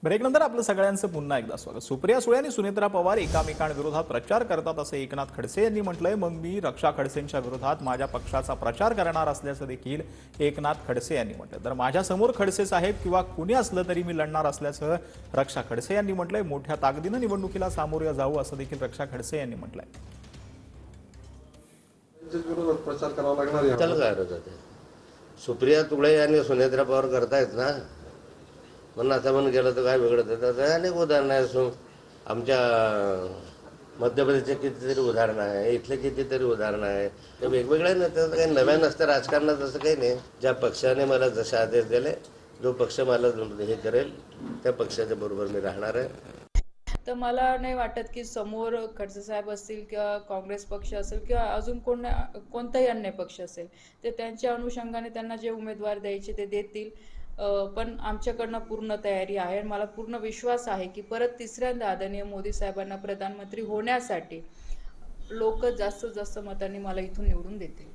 ब्रेकनंतर आपलं सगळ्यांचं पुन्हा एकदा स्वागत। सुप्रिया सुळे आणि सुनेत्रा पवार एकामेकांविरोधात प्रचार करतात असे एकनाथ खडसे यांनी म्हटलंय। मग मी रक्षा खडसेंच्या विरोधात माझ्या पक्षाचा प्रचार करणार असल्याचं देखील एकनाथ खडसे यांनी म्हटलं। तर माझ्या समोर खडसे साहेब किंवा कुणी असलं तरी मी लढणार असल्याचं रक्षा खडसे यांनी म्हटलंय। मोठ्या ताकदीने निवडणुकीला सामोरे जाऊ असं देखील रक्षा खडसे यांनी म्हटलंय। प्रचार करावा लागणार त्याला काय होतं ते सुप्रिया सुळे आणि सुनेत्रा पवार करतायत ना, म्हणून आता म्हणून गेलं तर काय बिघडतं? तर अनेक उदाहरणं आहे। आमच्या मध्य प्रदेशचे कितीतरी उदाहरणं आहे, इथले कितीतरी उदाहरणं आहे। ते वेगवेगळे ना, त्याचं काही नव्या नसतं राजकारणात, असं काही नाही। ज्या पक्षाने मला जसे आदेश दिले, जो पक्ष मला हे करेल त्या पक्षाच्या बरोबर मी राहणार आहे। तर मला नाही वाटत की समोर खडसे साहेब असतील किंवा काँग्रेस पक्ष असेल किंवा अजून कोणताही अन्य पक्ष असेल ते त्यांच्या अनुषंगाने त्यांना जे उमेदवार द्यायचे ते देतील। पण आमच्याकडनं पूर्ण तयारी आहे। मला पूर्ण विश्वास आहे की परत तिसऱ्यांदा आदरणीय मोदी साहेबांना प्रधानमंत्री होण्यासाठी लोक जास्तीत जास्त मतांनी मला इथून निवडून देतील।